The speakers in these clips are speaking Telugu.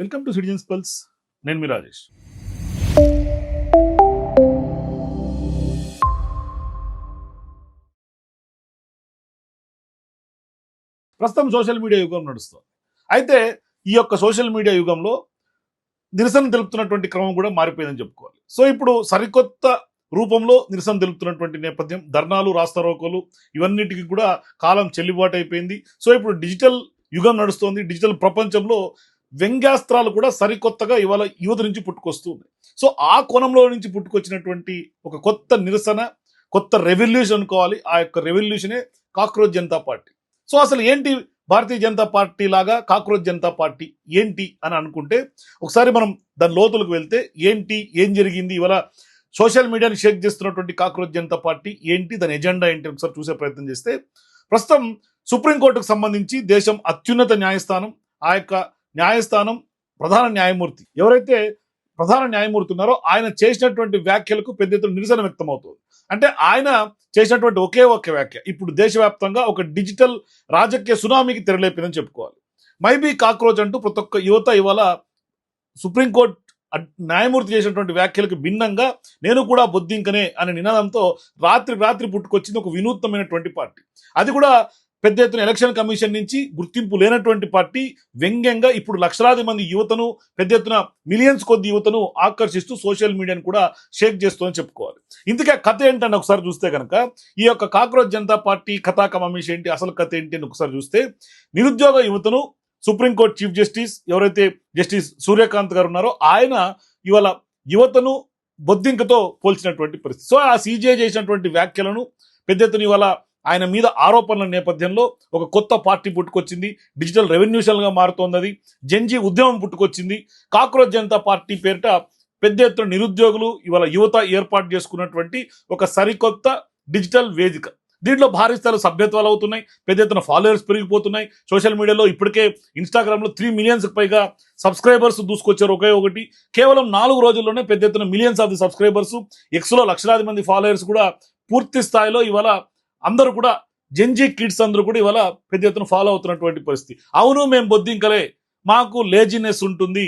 Welcome to citizens pulse. నేను మీ రాజేష్. ప్రస్తుతం సోషల్ మీడియా యుగం నడుస్తుంది. అయితే ఈ యొక్క సోషల్ మీడియా యుగంలో నిరసన తెలుపుతున్నటువంటి క్రమం కూడా మారిపోయిందని చెప్పుకోవాలి. సో ఇప్పుడు సరికొత్త రూపంలో నిరసన తెలుపుతున్నటువంటి నేపథ్యం, ధర్నాలు, రాస్తారోకోలు ఇవన్నిటికీ కూడా కాలం చెల్లుబాటు అయిపోయింది. సో ఇప్పుడు డిజిటల్ యుగం నడుస్తోంది. డిజిటల్ ప్రపంచంలో వ్యంగ్యాస్త్రాలు కూడా సరికొత్తగా ఇవాళ యువత నుంచి పుట్టుకొస్తుంది. సో ఆ కోణంలో నుంచి పుట్టుకొచ్చినటువంటి ఒక కొత్త నిరసన, కొత్త రెవల్యూషన్ అనుకోవాలి. ఆ యొక్క రెవల్యూషనే కాక్రోచ్ జనతా పార్టీ. సో అసలు ఏంటి భారతీయ జనతా పార్టీ లాగా కాక్రోచ్ జనతా పార్టీ ఏంటి అని అనుకుంటే, ఒకసారి మనం దాని లోతులకు వెళ్తే ఏంటి, ఏం జరిగింది, ఇవాళ సోషల్ మీడియాని షేక్ చేస్తున్నటువంటి కాక్రోచ్ జనతా పార్టీ ఏంటి, దాని ఎజెండా ఏంటి ఒకసారి చూసే ప్రయత్నం చేస్తే, ప్రస్తుతం సుప్రీంకోర్టుకు సంబంధించి దేశం అత్యున్నత న్యాయస్థానం, ఆ యొక్క న్యాయస్థానం ప్రధాన న్యాయమూర్తి ఎవరైతే ప్రధాన న్యాయమూర్తి ఉన్నారో ఆయన చేసినటువంటి వ్యాఖ్యలకు పెద్ద ఎత్తున నిరసన వ్యక్తం అవుతుంది. అంటే ఆయన చేసినటువంటి ఒకే ఒక వ్యాఖ్య ఇప్పుడు దేశవ్యాప్తంగా ఒక డిజిటల్ రాజకీయ సునామీకి తెరలేపిందని చెప్పుకోవాలి. మైబీ కాక్రోచ్ అంటూ ప్రతి ఒక్క యువత ఇవాళ సుప్రీంకోర్టు న్యాయమూర్తి చేసినటువంటి వ్యాఖ్యలకు భిన్నంగా నేను కూడా బొద్దింకనే అనే నినాదంతో రాత్రి పుట్టుకొచ్చింది ఒక వినూత్నమైనటువంటి పార్టీ. అది కూడా పెద్ద ఎత్తున ఎలక్షన్ కమిషన్ నుంచి గుర్తింపు లేనటువంటి పార్టీ వ్యంగ్యంగా ఇప్పుడు లక్షలాది మంది యువతను, పెద్ద ఎత్తున మిలియన్స్ కొద్ది యువతను ఆకర్షిస్తూ సోషల్ మీడియాను కూడా షేక్ చేస్తుందని చెప్పుకోవాలి. ఇందుకే కథ ఏంటని ఒకసారి చూస్తే కనుక, ఈ యొక్క కాక్రోచ్ జనతా పార్టీ కథా కమమేష్ ఏంటి, అసలు కథ ఏంటి అని ఒకసారి చూస్తే, నిరుద్యోగ యువతను సుప్రీంకోర్టు చీఫ్ జస్టిస్ ఎవరైతే జస్టిస్ సూర్యకాంత్ గారు ఉన్నారో ఆయన ఇవాళ యువతను బొద్దింకతో పోల్చినటువంటి పరిస్థితి. సో ఆ సీజే చేసినటువంటి వ్యాఖ్యలను పెద్ద ఎత్తున ఇవాళ ఆయన మీద ఆరోపణల నేపథ్యంలో ఒక కొత్త పార్టీ పుట్టుకొచ్చింది. డిజిటల్ రెవల్యూషన్గా మారుతోంది. అది జెన్జీ ఉద్యమం పుట్టుకొచ్చింది. కాక్రోచ్ జనతా పార్టీ పేరిట పెద్ద ఎత్తున నిరుద్యోగులు ఇవాళ యువత ఏర్పాటు చేసుకున్నటువంటి ఒక సరికొత్త డిజిటల్ వేదిక. దీంట్లో భారీ స్థాయిలో సభ్యత్వాలు అవుతున్నాయి, పెద్ద ఎత్తున ఫాలోవర్స్ పెరిగిపోతున్నాయి. సోషల్ మీడియాలో ఇప్పటికే ఇన్స్టాగ్రామ్లో 3 మిలియన్స్కి పైగా సబ్స్క్రైబర్స్ దూసుకొచ్చారు. ఒకే ఒకటి కేవలం 4 రోజుల్లోనే పెద్ద ఎత్తున మిలియన్స్ ఆఫ్ ది సబ్స్క్రైబర్స్, ఎక్స్లో లక్షలాది మంది ఫాలోవర్స్ కూడా పూర్తి స్థాయిలో ఇవాళ అందరూ కూడా జెన్జీ కిడ్స్ అందరూ కూడా ఇవాళ పెద్ద ఎత్తున ఫాలో అవుతున్నటువంటి పరిస్థితి. అవును మేము బొద్దింకలే, మాకు లేజినెస్ ఉంటుంది,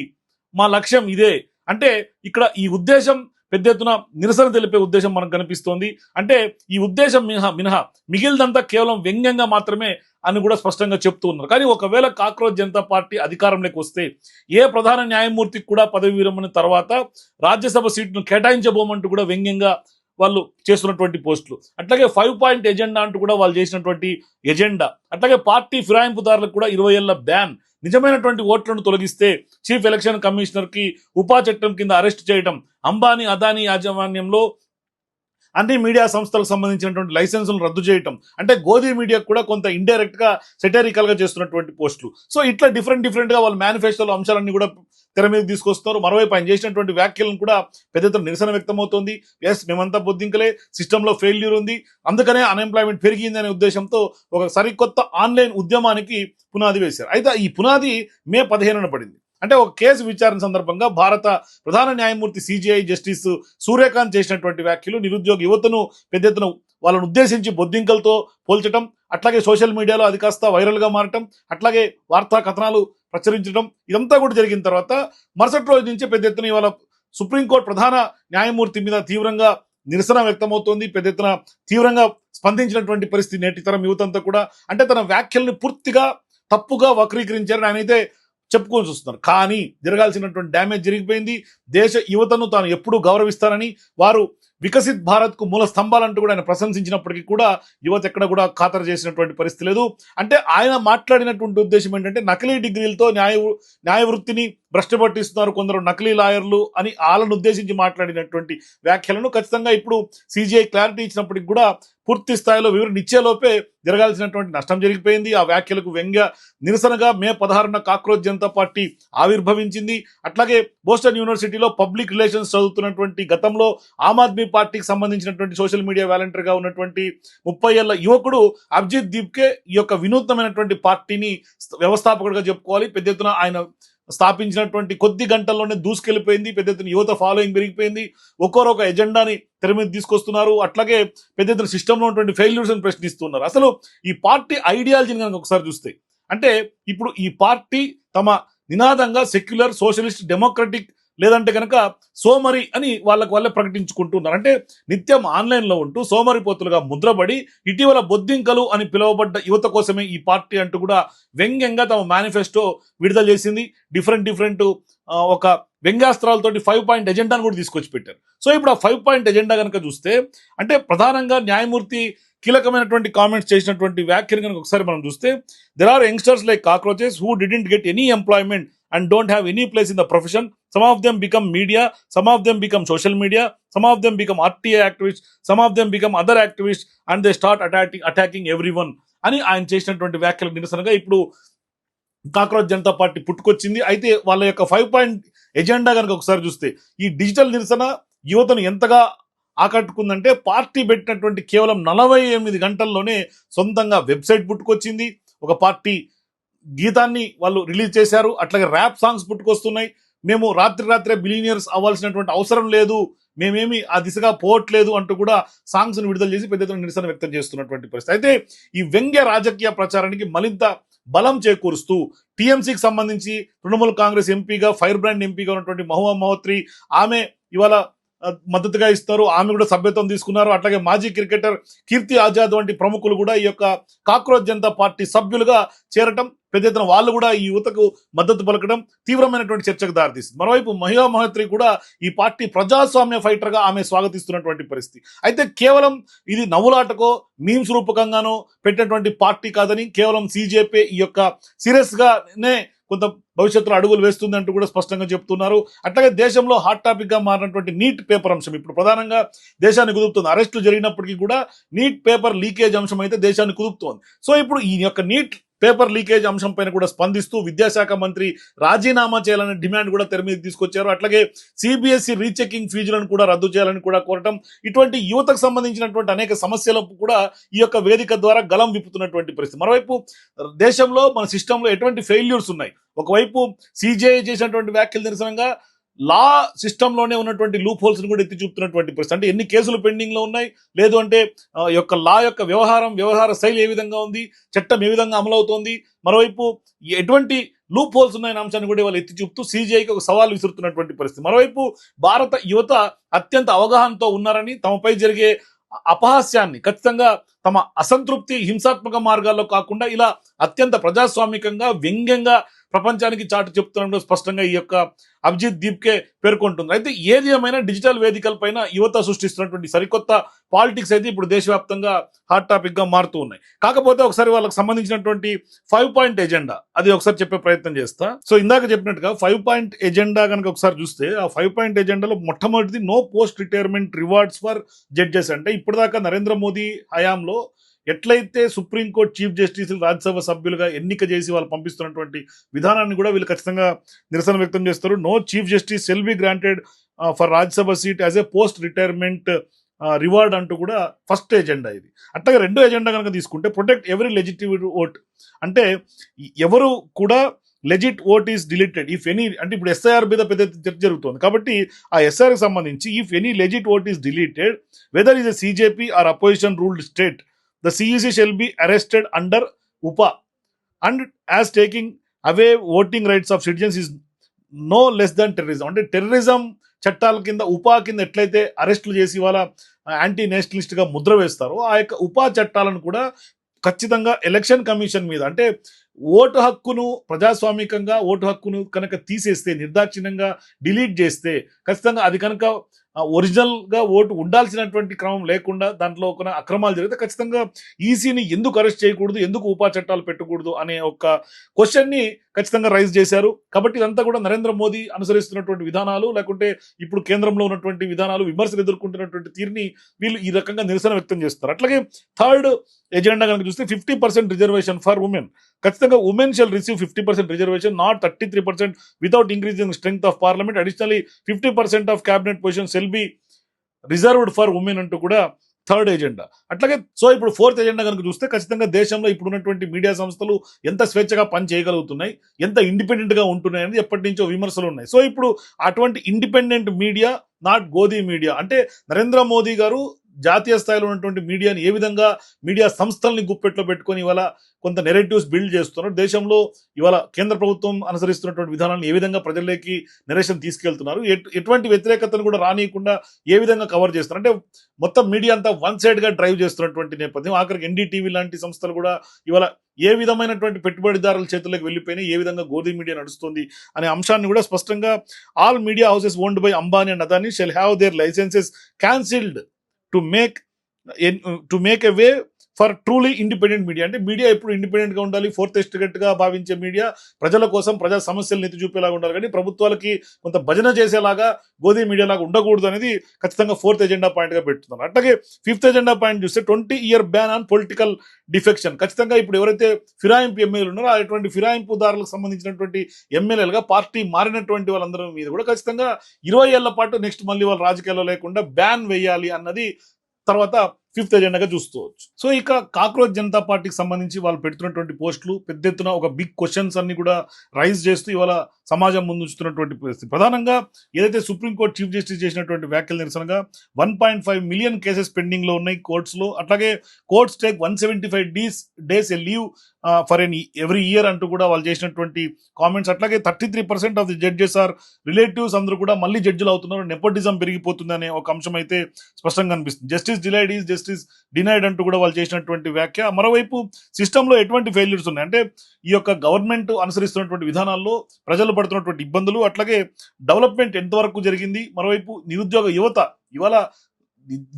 మా లక్ష్యం ఇదే అంటే ఇక్కడ ఈ ఉద్దేశం పెద్ద ఎత్తున నిరసన తెలిపే ఉద్దేశం మనకు కనిపిస్తోంది. అంటే ఈ ఉద్దేశం మినహా మిగిలిదంతా కేవలం వ్యంగ్యంగా మాత్రమే అని కూడా స్పష్టంగా చెప్తూ ఉన్నారు. కానీ ఒకవేళ కాక్రోచ్ జనతా పార్టీ అధికారంలోకి వస్తే ఏ ప్రధాన న్యాయమూర్తికి కూడా పదవి విరమణ తర్వాత రాజ్యసభ సీట్ను కేటాయించబోమంటూ కూడా వ్యంగ్యంగా వాళ్ళు చేస్తున్నటువంటి పోస్టులు, అట్లాగే 5 పాయింట్ ఎజెండా అంటూ కూడా వాళ్ళు చేసినటువంటి ఎజెండా, అట్లాగే పార్టీ ఫిరాయింపుదారులకు కూడా 20 ఏళ్ల బ్యాన్, నిజమైనటువంటి ఓట్లను తొలగిస్తే చీఫ్ ఎలక్షన్ కమిషనర్ కి ఉపా చట్టం కింద అరెస్ట్ చేయడం, అంబానీ అదానీ యాజమాన్యంలో అన్ని మీడియా సంస్థలకు సంబంధించినటువంటి లైసెన్సులను రద్దు చేయటం, అంటే గోధీ మీడియాకు కూడా కొంత ఇండైరెక్ట్ గా సెటరికల్ గా చేస్తున్నటువంటి పోస్టులు. సో ఇట్లా డిఫరెంట్ గా వాళ్ళ మేనిఫెస్టోలో అంశాలన్నీ కూడా తెర మీద తీసుకొస్తున్నారు. మరోవైపు ఆయన చేసినటువంటి వ్యాఖ్యలను కూడా పెద్ద ఎత్తున నిరసన వ్యక్తమవుతోంది. ఎస్ మేమంతా బొద్దింకలే, సిస్టంలో ఫెయిల్యూర్ ఉంది, అందుకనే అన్ఎంప్లాయ్మెంట్ పెరిగింది అనే ఉద్దేశంతో ఒక సరికొత్త ఆన్లైన్ ఉద్యమానికి పునాది వేశారు. అయితే ఈ పునాది మే 15న పడింది. అంటే ఒక కేసు విచారణ సందర్భంగా భారత ప్రధాన న్యాయమూర్తి సిజిఐ జస్టిస్ సూర్యకాంత్ చేసినటువంటి వ్యాఖ్యలు నిరుద్యోగ యువతను పెద్ద ఎత్తున వాళ్ళను ఉద్దేశించి బొద్దింకలతో పోల్చడం, అట్లాగే సోషల్ మీడియాలో అది కాస్త వైరల్గా మారటం, అట్లాగే వార్తా కథనాలు ప్రచురించడం, ఇదంతా కూడా జరిగిన తర్వాత మరుసటి రోజు నుంచి పెద్ద ఎత్తున ఇవాళ సుప్రీంకోర్టు ప్రధాన న్యాయమూర్తి మీద తీవ్రంగా నిరసన వ్యక్తమవుతోంది. పెద్ద ఎత్తున తీవ్రంగా స్పందించినటువంటి పరిస్థితి నేటి తరం యువతంతా కూడా. అంటే తన వ్యాఖ్యల్ని పూర్తిగా తప్పుగా వక్రీకరించారని ఆయనైతే చెప్పుకొని చూస్తున్నారు. కానీ జరగాల్సినటువంటి డ్యామేజ్ జరిగిపోయింది. దేశ యువతను తాను ఎప్పుడూ గౌరవిస్తానని, వారు వికసిత్ భారత్ కు మూల స్తంభాలంటూ కూడా ఆయన ప్రశంసించినప్పటికీ కూడా యువత ఎక్కడ కూడా ఖాతరు చేసినటువంటి పరిస్థితి లేదు. అంటే ఆయన మాట్లాడినటువంటి ఉద్దేశం ఏంటంటే నకిలీ డిగ్రీలతో న్యాయ వృత్తిని భ్రష్టు పట్టిస్తున్నారు కొందరు నకిలీ లాయర్లు అని వాళ్ళను ఉద్దేశించి మాట్లాడినటువంటి వ్యాఖ్యలను ఖచ్చితంగా ఇప్పుడు సిజిఐ క్లారిటీ ఇచ్చినప్పటికి కూడా పూర్తి స్థాయిలో వివరణ ఇచ్చేలోపే జరగాల్సినటువంటి నష్టం జరిగిపోయింది. ఆ వ్యాఖ్యలకు వ్యంగ్య నిరసనగా మే 16న కాక్రోచ్ జనతా పార్టీ ఆవిర్భవించింది. అట్లాగే బోస్టన్ యూనివర్సిటీలో పబ్లిక్ రిలేషన్స్ చదువుతున్నటువంటి గతంలో ఆమ్ ఆద్మీ పార్టీకి సంబంధించినటువంటి సోషల్ మీడియా వాలంటీర్గా ఉన్నటువంటి 30 ఏళ్ల యువకుడు అభిజిత్ దీప్కే ఈ యొక్క వినూత్నమైనటువంటి పార్టీని వ్యవస్థాపకుడిగా చెప్పుకోవాలి. పెద్ద ఎత్తున ఆయన స్థాపించినటువంటి కొద్ది గంటల్లోనే దూసుకెళ్లిపోయింది. పెద్ద ఎత్తున యువత ఫాలోయింగ్ పెరిగిపోయింది. ఒక్కొక్క ఎజెండాని తెర మీద తీసుకొస్తున్నారు. అట్లాగే పెద్ద ఎత్తున సిస్టంలో ఉన్నటువంటి ఫెయిల్యూర్స్ అని ప్రశ్నిస్తున్నారు. అసలు ఈ పార్టీ ఐడియాలజీని కనుక ఒకసారి చూస్తే, అంటే ఇప్పుడు ఈ పార్టీ తమ నినాదంగా సెక్యులర్, సోషలిస్ట్, డెమోక్రటిక్ లేదంటే కనుక సోమరి అని వాళ్ళే ప్రకటించుకుంటున్నారు. అంటే నిత్యం ఆన్లైన్లో ఉంటూ సోమరిపోతులుగా ముద్రపడి ఇటీవల బొద్దింకలు అని పిలువబడ్డ యువత కోసమే ఈ పార్టీ అంటూ కూడా వ్యంగ్యంగా తమ మేనిఫెస్టో విడుదల చేసింది. డిఫరెంట్ ఒక వ్యంగ్యాస్త్రాలతోటి 5 పాయింట్ ఎజెండాను కూడా తీసుకొచ్చి పెట్టారు. సో ఇప్పుడు ఆ 5 పాయింట్ ఎజెండా కనుక చూస్తే అంటే ప్రధానంగా న్యాయమూర్తి కీలకమైనటువంటి కామెంట్స్ చేసినటువంటి వ్యాఖ్యలు కనుక ఒకసారి మనం చూస్తే, there are youngsters like cockroaches who didn't get any employment and don't have any place in the profession. Some of them become media, some of them become social media, some of them become RTA activists, some of them become other activists, and they start attacking everyone అని ఆయన చేసినటువంటి వ్యాఖ్యలకు నిరసనగా ఇప్పుడు కాక్రోచ్ జనతా పార్టీ పుట్టుకొచ్చింది. అయితే వాళ్ళ యొక్క 5 పాయింట్ ఎజెండా కనుక ఒకసారి చూస్తే ఈ డిజిటల్ నిరసన యువతను ఎంతగా ఆకట్టుకుందంటే పార్టీ పెట్టినటువంటి కేవలం 48 గంటల్లోనే సొంతంగా వెబ్సైట్ పుట్టుకొచ్చింది, ఒక పార్టీ గీతాన్ని వాళ్ళు రిలీజ్ చేశారు, అట్లాగే ర్యాప్ సాంగ్స్ పుట్టుకొస్తున్నాయి. మేము రాత్రే బిలీనియర్స్ అవ్వాల్సినటువంటి అవసరం లేదు, మేమేమి ఆ దిశగా పోవట్లేదు అంటూ కూడా సాంగ్స్ ను విడుదల చేసి పెద్ద ఎత్తున నిరసన వ్యక్తం చేస్తున్నటువంటి పరిస్థితి. అయితే ఈ వ్యంగ్య రాజకీయ ప్రచారానికి మరింత బలం చేకూరుస్తూ టీఎంసీకి సంబంధించి తృణమూల్ కాంగ్రెస్ ఎంపీగా, ఫైర్ బ్రాండ్ ఎంపీగా ఉన్నటువంటి మహువా మోహత్రి ఆమె ఇవాళ మద్దతుగా ఇస్తారు, ఆమె కూడా సభ్యత్వం తీసుకున్నారు. అట్లాగే మాజీ క్రికెటర్ కీర్తి ఆజాద్ వంటి ప్రముఖులు కూడా ఈ యొక్క కాక్రోచ్ జనతా పార్టీ సభ్యులుగా చేరటం, పెద్ద ఎత్తున వాళ్ళు కూడా ఈ యువతకు మద్దతు పలకడం తీవ్రమైనటువంటి చర్చకు దారితీస్తుంది. మరోవైపు మహిళా మహత్రి కూడా ఈ పార్టీ ప్రజాస్వామ్య ఫైటర్ గా ఆమె స్వాగతిస్తున్నటువంటి పరిస్థితి. అయితే కేవలం ఇది నవ్వులాటకో మీమ్స్ రూపకంగానో పెట్టినటువంటి పార్టీ కాదని, కేవలం సీజేపీ ఈ యొక్క సీరియస్ గానే కొంత భవిష్యత్తులో అడుగులు వేస్తుంది అంటూ కూడా స్పష్టంగా చెప్తున్నారు. అట్లాగే దేశంలో హాట్ టాపిక్ గా మారినటువంటి నీట్ పేపర్ అంశం ఇప్పుడు ప్రధానంగా దేశాన్ని కుదుపుతుంది. అరెస్టులు జరిగినప్పటికీ కూడా నీట్ పేపర్ లీకేజ్ అంశం అయితే దేశాన్ని కుదుపుతోంది. సో ఇప్పుడు ఈ యొక్క నీట్ పేపర్ లీకేజ్ అంశం పైన కూడా స్పందిస్తూ విద్యాశాఖ మంత్రి రాజీనామా చేయాలనే డిమాండ్ కూడా తెర మీద తీసుకొచ్చారు. అట్లాగే సిబిఎస్ఈ రీచెకింగ్ ఫీజులను కూడా రద్దు చేయాలని కూడా కోరటం, ఇటువంటి యువతకు సంబంధించినటువంటి అనేక సమస్యలకు కూడా ఈ యొక్క వేదిక ద్వారా గలం విప్పుతున్నటువంటి పరిస్థితి. మరోవైపు దేశంలో మన సిస్టంలో ఎటువంటి ఫెయిల్యూర్స్ ఉన్నాయి, ఒకవైపు సిజేఐ చేసినటువంటి వ్యాఖ్యలు నిరసనంగా లా సిస్టంలోనే ఉన్నటువంటి లూప్ హోల్స్ కూడా ఎత్తి చూపుతున్నటువంటి పరిస్థితి. అంటే ఎన్ని కేసులు పెండింగ్ లో ఉన్నాయి, లేదు అంటే యొక్క లా యొక్క వ్యవహార శైలి ఏ విధంగా ఉంది, చట్టం ఏ విధంగా అమలవుతోంది, మరోవైపు ఎటువంటి లూప్ హోల్స్ ఉన్నాయన్న అంశాన్ని కూడా వాళ్ళు ఎత్తి చూపుతూ సిజేఐకి ఒక సవాల్ విసురుతున్నటువంటి పరిస్థితి. మరోవైపు భారత యువత అత్యంత అవగాహనతో ఉన్నారని, తమపై జరిగే అపహాస్యాన్ని ఖచ్చితంగా తమ అసంతృప్తి హింసాత్మక మార్గాల్లో కాకుండా ఇలా అత్యంత ప్రజాస్వామికంగా వ్యంగ్యంగా ప్రపంచానికి చాటు చెప్తున్నట్టు స్పష్టంగా ఈ యొక్క అభిజిత్ దీప్కే పేర్కొంటుంది. అయితే ఏది ఏమైనా డిజిటల్ వేదికల పైన యువత సృష్టిస్తున్నటువంటి సరికొత్త పాలిటిక్స్ అయితే ఇప్పుడు దేశవ్యాప్తంగా హాట్ టాపిక్ గా మారుతూ ఉన్నాయి. కాకపోతే ఒకసారి వాళ్ళకి సంబంధించినటువంటి 5 పాయింట్ ఎజెండా అది ఒకసారి చెప్పే ప్రయత్నం చేస్తా. సో ఇందాక చెప్పినట్టుగా 5 పాయింట్ ఎజెండా కనుక ఒకసారి చూస్తే ఆ 5 పాయింట్ ఎజెండాలో మొట్టమొదటిది no post retirement rewards for judges. అంటే ఇప్పటిదాకా నరేంద్ర మోదీ హయాంలో ఎట్లయితే సుప్రీంకోర్టు చీఫ్ జస్టిస్ రాజ్యసభ సభ్యులుగా ఎన్నిక చేసి వాళ్ళు పంపిస్తున్నటువంటి విధానాన్ని కూడా వీళ్ళు ఖచ్చితంగా నిరసన వ్యక్తం చేస్తారు. No chief justice shall be granted for Rajya Sabha seat as a post retirement reward అంటూ కూడా ఫస్ట్ ఎజెండా ఇది. అట్లాగే రెండో ఎజెండా కనుక తీసుకుంటే ప్రొటెక్ట్ ఎవరీ లెజిటిమేట్ ఓట్. అంటే ఎవరు కూడా legit vote is deleted if any, అంటే ఇప్పుడు ఎస్ఐఆర్ మీద పెద్ద చర్చ జరుగుతుంది కాబట్టి ఆ ఎస్ఐఆర్కి సంబంధించి if any legit vote is deleted whether is a BJP or opposition ruled state the CEC shall be arrested under UPA and as taking away voting rights of citizens is no less than terrorism. అంటే టెర్రరిజం చట్టాల కింద ఉపా కింద ఎట్లయితే అరెస్టులు చేసి వాళ్ళ యాంటీ నేషనలిస్ట్ గా ముద్ర వేస్తారో ఆ యొక్క ఉపా చట్టాలను కూడా ఖచ్చితంగా ఎలక్షన్ కమిషన్ మీద, అంటే ఓటు హక్కును ప్రజాస్వామికంగా ఓటు హక్కును కనుక తీసేస్తే, నిర్దాక్షిణ్యంగా డిలీట్ చేస్తే, ఖచ్చితంగా అది కనుక ఒరిజినల్ గా ఓటు ఉండాల్సినటువంటి క్రమం లేకుండా దాంట్లో ఒక అక్రమాలు జరిగితే ఖచ్చితంగా ఈసీని ఎందుకు అరెస్ట్ చేయకూడదు, ఎందుకు ఉపా చట్టాలు పెట్టకూడదు అనే ఒక క్వశ్చన్ ని ఖచ్చితంగా రైజ్ చేశారు. కాబట్టి ఇదంతా కూడా నరేంద్ర మోదీ అనుసరిస్తున్నటువంటి విధానాలు, లేకుంటే ఇప్పుడు కేంద్రంలో ఉన్నటువంటి విధానాలు, విమర్శలు ఎదుర్కొంటున్నటువంటి తీరుని వీళ్ళు ఈ రకంగా నిరసన వ్యక్తం చేస్తారు. అట్లాగే థర్డ్ ఎజెండా కనుక చూస్తే 50% రిజర్వేషన్ ఫర్ ఉమెన్. ఖచ్చితంగా women shall receive 50% reservation, not 33% without increasing strength of parliament. Additionally 50% of cabinet position shall be reserved for women అంటూ కూడా థర్డ్ ఎజెండా. అట్లాగే సో ఇప్పుడు ఫోర్త్ ఎజెండా కనుక చూస్తే ఖచ్చితంగా దేశంలో ఇప్పుడు ఉన్నటువంటి మీడియా సంస్థలు ఎంత స్వేచ్ఛగా పని చేయగలుగుతున్నాయి, ఎంత ఇండిపెండెంట్ గా ఉంటున్నాయి అనేది ఎప్పటి నుంచో విమర్శలు ఉన్నాయి. సో ఇప్పుడు అటువంటి ఇండిపెండెంట్ మీడియా, నాట్ గోదీ మీడియా, అంటే నరేంద్ర మోదీ గారు జాతీయ స్థాయిలో ఉన్నటువంటి మీడియాని ఏ విధంగా మీడియా సంస్థల్ని గుప్పెట్లో పెట్టుకొని ఇవాళ కొంత నెరేటివ్స్ బిల్డ్ చేస్తున్నారు, దేశంలో ఇవాళ కేంద్ర ప్రభుత్వం అనుసరిస్తున్నటువంటి విధానాలను ఏ విధంగా ప్రజల్లోకి నరేషన్ తీసుకెళ్తున్నారు, ఎటువంటి వ్యతిరేకతను కూడా రానియకుండా ఏ విధంగా కవర్ చేస్తున్నారు అంటే మొత్తం మీడియా అంతా వన్ సైడ్ గా డ్రైవ్ చేస్తున్నటువంటి నేపథ్యం. ఆఖరికి ఎన్డీటీవీ లాంటి సంస్థలు కూడా ఇవాళ ఏ విధమైనటువంటి పెట్టుబడిదారుల చేతుల్లోకి వెళ్ళిపోయినాయి, ఏ విధంగా గోధి మీడియా నడుస్తుంది అనే అంశాన్ని కూడా స్పష్టంగా all media houses owned by Ambani and Adani shall have their licences cancelled to make a way for truly independent media. అంటే మీడియా ఎప్పుడు ఇండిపెండెంట్ గా ఉండాలి, ఫోర్త్ ఎస్టేట్ గా భావించే మీడియా ప్రజల కోసం ప్రజా సమస్యలు ఎత్తి చూపేలాగా ఉండాలి, కానీ ప్రభుత్వాలకి కొంత భజన చేసేలాగా గోధి మీడియా లాగా ఉండకూడదు అనేది ఖచ్చితంగా ఫోర్త్ ఎజెండా పాయింట్ గా పెడుతున్నారు. అట్లాగే ఫిఫ్త్ ఎజెండా పాయింట్ చూస్తే 20-year ban on political defection. ఖచ్చితంగా ఇప్పుడు ఎవరైతే ఫిరాయింపు ఎమ్మెల్యేలు ఉన్నారో అటువంటి ఫిరాయింపుదారులకు సంబంధించినటువంటి ఎమ్మెల్యేలుగా పార్టీ మారినటువంటి వాళ్ళందరి మీద కూడా ఖచ్చితంగా 20 ఏళ్ల పాటు నెక్స్ట్ మళ్ళీ వాళ్ళ రాజకీయాల్లో లేకుండా బ్యాన్ వేయాలి అన్నది తర్వాత ఫిఫ్త్ ఎజెండాగా చూసుకోవచ్చు. సో ఇక కాక్రోచ్ జనతా పార్టీకి సంబంధించి వాళ్ళు పెడుతున్నటువంటి పోస్టులు పెద్ద ఎత్తున ఒక బిగ్ క్వశ్చన్స్ అన్ని కూడా రైజ్ చేస్తూ ఇవాళ సమాజం ముందు ఉంచుతున్నటువంటి పరిస్థితి. ప్రధానంగా ఏదైతే సుప్రీంకోర్టు చీఫ్ జస్టిస్ చేసినటువంటి వ్యాఖ్యలు నిరసనగా 1.5 మిలియన్ కేసెస్ పెండింగ్ లో ఉన్నాయి కోర్ట్స్ లో. అట్లాగే courts take 175 days a leave for every year అంటూ కూడా వాళ్ళు చేసినటువంటి కామెంట్స్. అట్లాగే 33% of the judges are relatives, అందరూ కూడా మళ్ళీ జడ్జిలు అవుతున్నారు, నెపోటిజం పెరిగిపోతుంది అనే ఒక అంశం అయితే స్పష్టంగా కనిపిస్తుంది. Justice delayed is justice denied అంటూ కూడా వాళ్ళు చేసినటువంటి వ్యాఖ్య. మరోవైపు సిస్టంలో ఎటువంటి ఫెయిల్యూర్స్ ఉన్నాయి అంటే ఈ యొక్క గవర్నమెంట్ అనుసరిస్తున్నటువంటి విధానాల్లో ప్రజలు పడుతున్నటువంటి ఇబ్బందులు, అట్లాగే డెవలప్మెంట్ ఎంతవరకు జరిగింది, మరోవైపు నిరుద్యోగ యువత ఇవాళ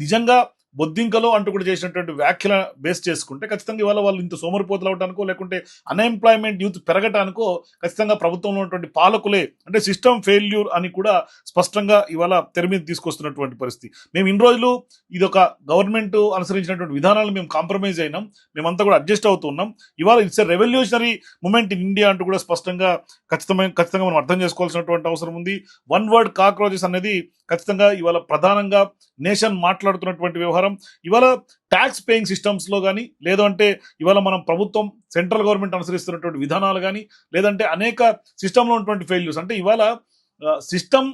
నిజంగా బొద్దింకలో అంటూ కూడా చేసినటువంటి వ్యాఖ్యల బేస్ చేసుకుంటే ఖచ్చితంగా ఇవాళ వాళ్ళు ఇంత సోమరిపోతులు అవడానికో లేకుంటే అన్ఎంప్లాయ్మెంట్ యూత్ పెరగటానికో ఖచ్చితంగా ప్రభుత్వంలో ఉన్నటువంటి పాలకులే అంటే సిస్టమ్ ఫెయిల్యూర్ అని కూడా స్పష్టంగా ఇవాళ తెర మీద తీసుకొస్తున్నటువంటి పరిస్థితి. మేము ఇన్ని రోజులు ఇది ఒక గవర్నమెంట్ అనుసరించినటువంటి విధానాలను మేము కాంప్రమైజ్ అయినాం, మేమంతా కూడా అడ్జస్ట్ అవుతున్నాం, ఇవాళ it's a revolutionary moment in India అంటూ కూడా స్పష్టంగా ఖచ్చితంగా మనం అర్థం చేసుకోవాల్సినటువంటి అవసరం ఉంది. వన్ వర్డ్ కాక్రోచెస్ అనేది ఖచ్చితంగా ఇవాళ ప్రధానంగా నేషన్ మాట్లాడుతున్నటువంటి వ్యవహారం. ఇవాళ ట్యాక్స్ పేయింగ్ సిస్టమ్స్ లో కానీ లేదంటే ఇవాళ మనం ప్రభుత్వం సెంట్రల్ గవర్నమెంట్ అనుసరిస్తున్నటువంటి విధానాలు కానీ లేదంటే అనేక సిస్టంలో ఉన్నటువంటి ఫెయిల్యూర్స్ అంటే ఇవాళ సిస్టమ్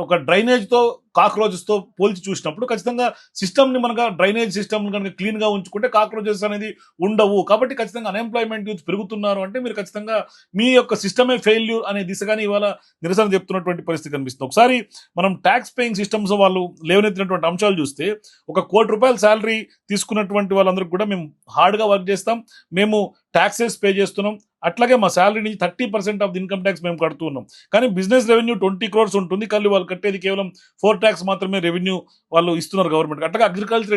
ఒక డ్రైనేజ్ తో కాక్రోచెస్ తో పోల్చి చూసినప్పుడు ఖచ్చితంగా సిస్టమ్ ని మనగా డ్రైనేజ్ సిస్టమ్ కనుక క్లీన్ గా ఉంచుకుంటే కాక్రోచెస్ అనేది ఉండవు. కాబట్టి ఖచ్చితంగా అన్ఎంప్లాయ్మెంట్ యూత్ పెరుగుతున్నారు అంటే మీరు ఖచ్చితంగా మీ యొక్క సిస్టమే ఫెయిల్యూర్ అనే దిశగానే ఇవాళ నిరసన చెప్తున్నటువంటి పరిస్థితి కనిపిస్తుంది. ఒకసారి మనం ట్యాక్స్ పేయింగ్ సిస్టమ్స్ వాళ్ళు లేవనెత్తినటువంటి అంశాలు చూస్తే ఒక ₹1 కోటి శాలరీ తీసుకున్నటువంటి వాళ్ళందరికీ కూడా మేము హార్డ్ గా వర్క్ చేస్తాం, మేము ట్యాక్సెస్ పే చేస్తున్నాం, అట్లాగే మా శాలరీ నుంచి 30% ఆఫ్ ది ఇన్కమ్ ట్యాక్స్ మేము కడుతున్నాం, కానీ బిజినెస్ రెవెన్యూ 20 crores ఉంటుంది, కానీ వాళ్ళు కట్టేది కేవలం 4 tax మాత్రమే రెవెన్యూ వాళ్ళు ఇస్తున్నారు గవర్నమెంట్. అట్లాగే అగ్రికల్చర్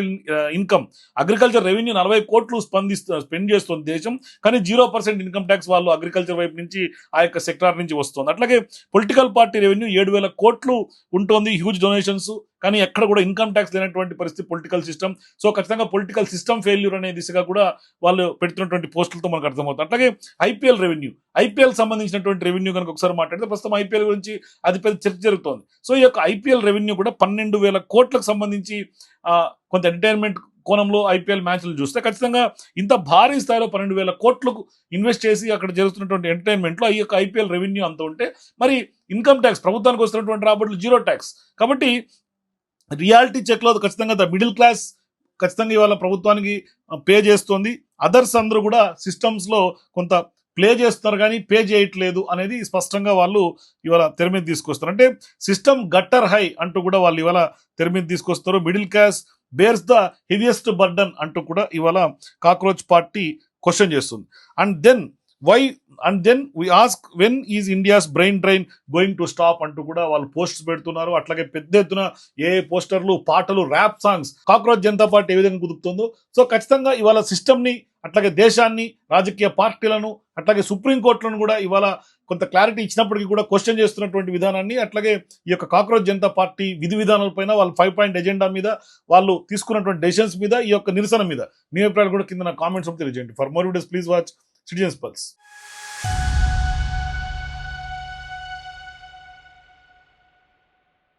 రెవెన్యూ 40 కోట్లు స్పెండ్ చేస్తుంది దేశం, కానీ 0% ఇన్కమ్ ట్యాక్స్ వాళ్ళు అగ్రికల్చర్ వైపు నుంచి ఆ యొక్క సెక్టార్ నుంచి వస్తుంది. అట్లాగే పొలిటికల్ పార్టీ రెవెన్యూ 7,000 కోట్లు ఉంటుంది, హ్యూజ్ డొనేషన్స్, కానీ ఎక్కడ కూడా ఇన్కమ్ ట్యాక్స్ లేనటువంటి పరిస్థితి పొలిటికల్ సిస్టమ్. సో ఖచ్చితంగా పొలిటికల్ సిస్టమ్ ఫెయిల్యూర్ అనే దిశగా కూడా వాళ్ళు పెడుతున్నటువంటి పోస్టులతో మనకు అర్థమవుతుంది. అట్లాగే ఐపీఎల్ సంబంధించినటువంటి రెవెన్యూ కనుక ఒకసారి మాట్లాడితే ప్రస్తుతం ఐపీఎల్ గురించి అది పెద్ద చర్చ జరుగుతోంది. సో ఈ యొక్క ఐపీఎల్ రెవెన్యూ కూడా 12,000 కోట్లకు సంబంధించి కొంత ఎంటర్టైన్మెంట్ కోణంలో ఐపీఎల్ మ్యాచ్లు చూస్తే ఖచ్చితంగా ఇంత భారీ స్థాయిలో 12,000 కోట్లకు ఇన్వెస్ట్ చేసి అక్కడ జరుగుతున్నటువంటి ఎంటర్టైన్మెంట్లో ఈ యొక్క ఐపీఎల్ రెవెన్యూ అంత ఉంటే మరి ఇన్కమ్ ట్యాక్స్ ప్రభుత్వానికి వస్తున్నటువంటి రాబడులు 0 tax. కాబట్టి రియాలిటీ చెక్లో ఖచ్చితంగా ద మిడిల్ క్లాస్ ఖచ్చితంగా ఇవాళ ప్రభుత్వానికి పే చేస్తోంది, అదర్స్ అందరూ కూడా సిస్టమ్స్లో కొంత ప్లే చేస్తున్నారు కానీ పే చేయట్లేదు అనేది స్పష్టంగా వాళ్ళు ఇవాళ తెర మీద తీసుకొస్తారు. అంటే సిస్టమ్ గట్టర్ హై అంటూ కూడా వాళ్ళు ఇవాళ తెర మీద తీసుకొస్తారు. Middle class bears the heaviest burden అంటూ కూడా ఇవాళ కాక్రోచ్ పార్టీ క్వశ్చన్ చేస్తుంది. And then we ask when is India's brain drain going to stop అంటూ కూడా వాళ్ళు పోస్ట్స్ పెడుతున్నారు. అట్లాగే పెద్ద ఎత్తున పోస్టర్లు, పాటలు, rap songs Cockroach Janata Party ఏ విధంగా కుదుపుతుందో సో ఖచ్చితంగా ఇవాళ సిస్టమ్ని అట్లాగే దేశాన్ని, రాజకీయ పార్టీలను, అట్లాగే సుప్రీంకోర్టులను కూడా ఇవాళ కొంత క్లారిటీ ఇచ్చినప్పటికీ కూడా క్వశ్చన్ చేస్తున్నటువంటి విధానాన్ని, అట్లాగే ఈ యొక్క కాక్రోచ్ జనతా పార్టీ విధి విధానాలపైన వాళ్ళు 5 point ఎజెండా మీద వాళ్ళు తీసుకున్నటువంటి డెసిషన్స్ మీద ఈ యొక్క నిరసన మీద మీ అభిప్రాయాలు కూడా కింద నా కామెంట్స్ తెలియజేయండి. For more videos please watch citizens pulse.